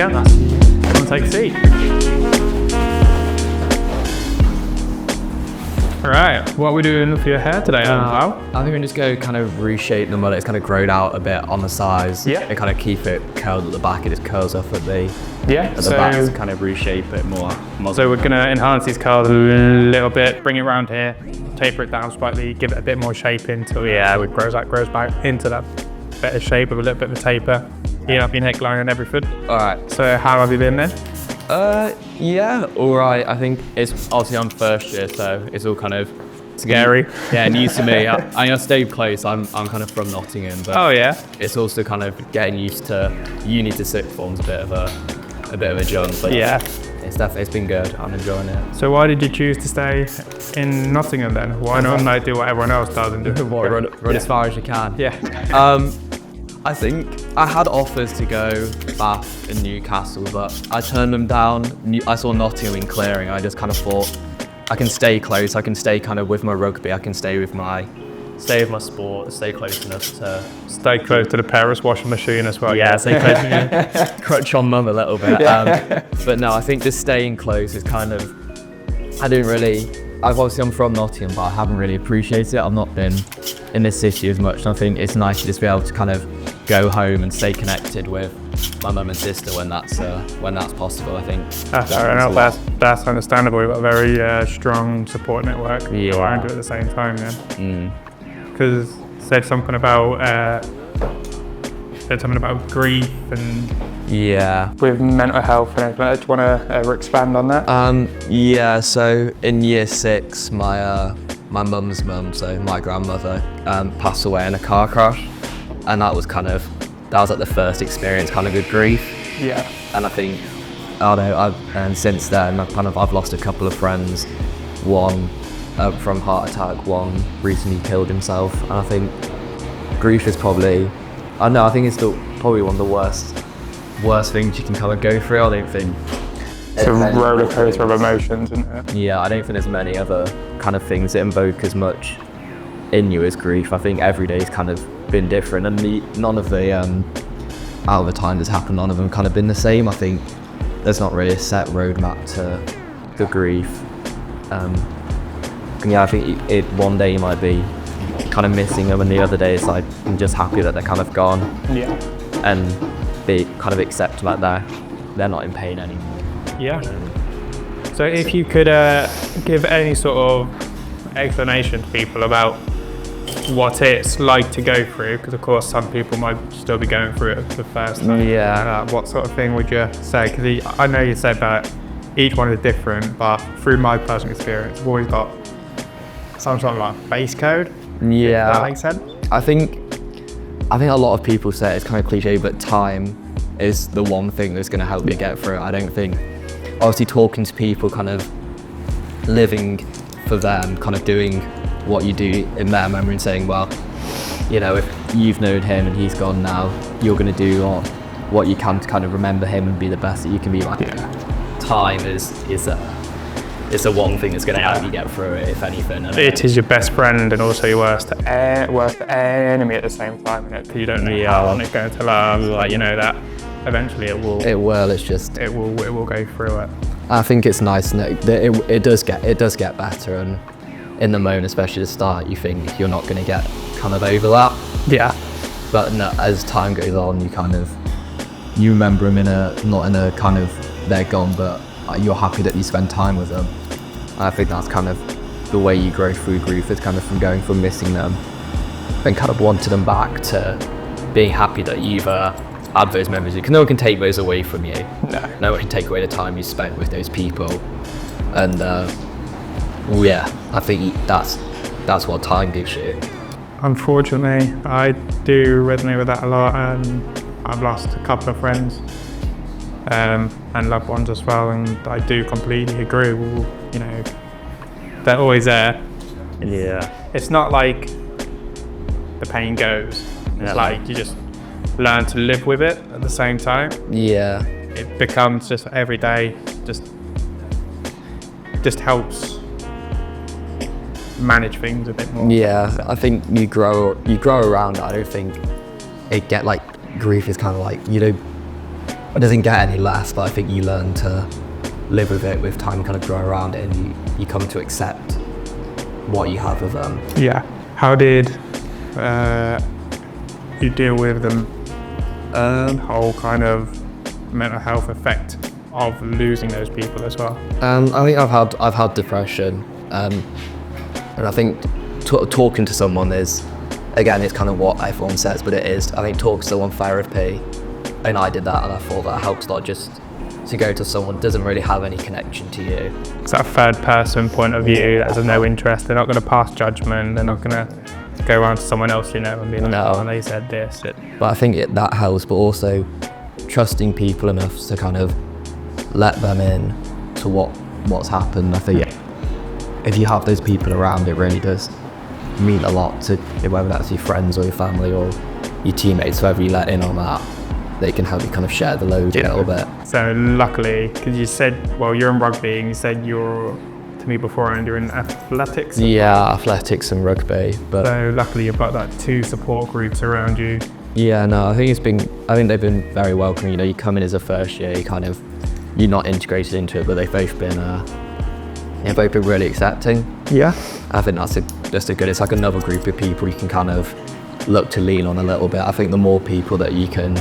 yeah, come and take a seat. Right, what are we doing for your hair today, Al? I think we just go kind of reshape the mullet. It's kind of grown out a bit on the sides. Yeah. And kind of keep it curled at the back. It just curls up at the back to kind of reshape it more. So we're going to enhance these curls a little bit, bring it around here, taper it down slightly, give it a bit more shape until it grows back into that better shape with a little bit of a taper. Heat up your neckline and everything. All right. So how have you been then? Yeah, all right. I think it's obviously I'm first year, so it's all kind of Scary. Yeah, news to me. I stayed close. I'm kind of from Nottingham, but it's also kind of getting used to uni to sixth form's a bit of a jump. But it's been good. I'm enjoying it. So why did you choose to stay in Nottingham then? Why not do what everyone else does and do run as far as you can? Yeah. I think I had offers to go Bath and Newcastle, but I turned them down. I saw Nottingham in clearing. I just kind of thought I can stay close. I can stay kind of with my rugby. I can stay with my sport. Stay close enough to stay close to the Paris washing machine as well. Yeah, stay close to me. Crutch on mum a little bit. But no, I think just staying close is kind of. I'm from Nottingham, but I haven't really appreciated it. I've not been in this city as much. And I think it's nice to just be able to kind of go home and stay connected with my mum and sister when that's possible. I think that's understandable. We've got a very strong support network around you at the same time. Because said something about grief and with mental health and everything. Do you want to expand on that? So in year 6, my mum's mum, so my grandmother, passed away in a car crash, and that was like the first experience kind of with grief. Yeah. And I think and since then I've lost a couple of friends. One from heart attack. One recently killed himself. And I think grief is probably it's probably one of the worst things you can kind of go through. I don't think it's a roller coaster of emotions, isn't it? Yeah, I don't think there's many other kind of things that invoke as much in you as grief. I think every day's kind of been different, and none of the out of the time that's happened, none of them kind of been the same. I think there's not really a set roadmap to the grief. I think one day you might be kind of missing them, and the other day it's like I'm just happy that they're kind of gone. Yeah. And they kind of accept like they're not in pain anymore. Yeah. So if you could give any sort of explanation to people about what it's like to go through, because of course some people might still be going through it for the first time. Yeah. What sort of thing would you say? Because I know you said that each one is different, but through my personal experience, I've always got some sort of like base code. Yeah. Does that make sense? I think a lot of people say it's kind of cliche, but time is the one thing that's going to help you get through it. I don't think, obviously talking to people, kind of living for them, kind of doing what you do in their memory and saying, well, if you've known him and he's gone now, you're going to do what you can to kind of remember him and be the best that you can be. Time is the one thing that's going to help you get through it, if anything. It is your best friend and also your worst enemy at the same time, isn't it? Because you don't know how long it's going to last. That eventually it will. It will. It's just it will go through it. I think it's nice that it does get better, and in the moment, especially at the start, you think you're not going to get kind of over that. Yeah. But no, as time goes on, you remember them not in a kind of they're gone, but you're happy that you spend time with them. I think that's kind of the way you grow through grief, is kind of from going from missing them and kind of wanting them back to being happy that you've had those memories, because no one can take those away from you. No one can take away the time you spent with those people. And I think that's what time gives you. Unfortunately, I do resonate with that a lot, and I've lost a couple of friends and loved ones as well, and I do completely agree. They're always there. Yeah. It's not like the pain goes. It's like you just learn to live with it at the same time. Yeah. It becomes just every day, just helps manage things a bit more. Yeah, I think you grow around it. I don't think grief is kind of like, it doesn't get any less, but I think you learn to live with it with time, kind of grow around it, and you come to accept what you have with them. Yeah. How did you deal with the whole kind of mental health effect of losing those people as well? I think I've had depression, and I think talking to someone is, again, it's kind of what everyone says, but it is. I think talking to someone therapy, and I did that, and I thought that helps a lot, just to go to someone who doesn't really have any connection to you. It's that third person point of view that has no interest. They're not going to pass judgment. They're not going to go around to someone else, and be like, No. oh, they said this. But I think that helps, but also trusting people enough to kind of let them in to what's happened. I think if you have those people around, it really does mean a lot to, whether that's your friends or your family or your teammates, whoever you let in on that, they can help you kind of share the load a little bit. So luckily, because you said, well, you're in rugby, and you said you're, to me beforehand, you're in athletics. Yeah, athletics and rugby. But So luckily you've got that two support groups around you. yeah, no, I think they've been very welcoming. You come in as a first year, you're not integrated into it, but they've both been really accepting. Yeah. I think that's just a good, it's like another group of people you can kind of look to lean on a little bit. I think the more people that you can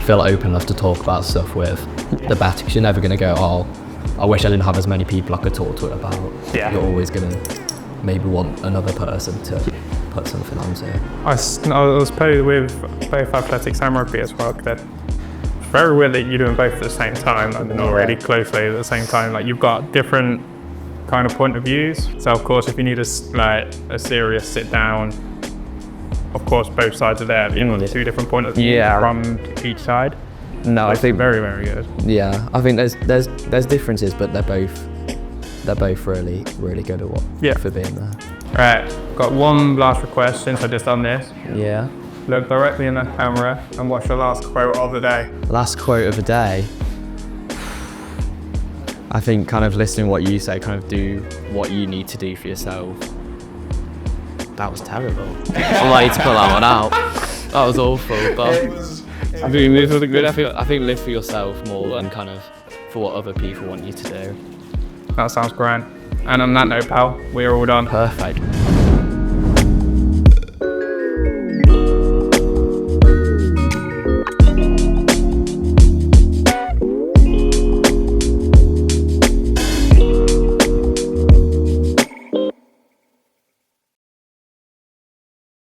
feel open enough to talk about stuff with, the better, because you're never going to go, oh, I wish I didn't have as many people I could talk to it about. Yeah. You're always going to maybe want another person to put something onto. I suppose with both athletics and rugby as well, that it's very weird that you're doing both at the same time, like they're not really closely at the same time. Like you've got different kind of point of views. So of course, if you need a serious sit down, of course both sides are there. But you've got two different point of views from each side. No, That's I think very, very good. Yeah, I think there's differences, but they're both really, really good at what for being there. Right, got one last request since I just done this. Yeah. Look directly in the camera and watch the last quote of the day. Last quote of the day. I think kind of listening to what you say, kind of do what you need to do for yourself. That was terrible. I might need to pull that one out. That was awful, but I think live for the good. I think live for yourself more than kind of for what other people want you to do. That sounds grand. And on that note, pal, we're all done. Perfect.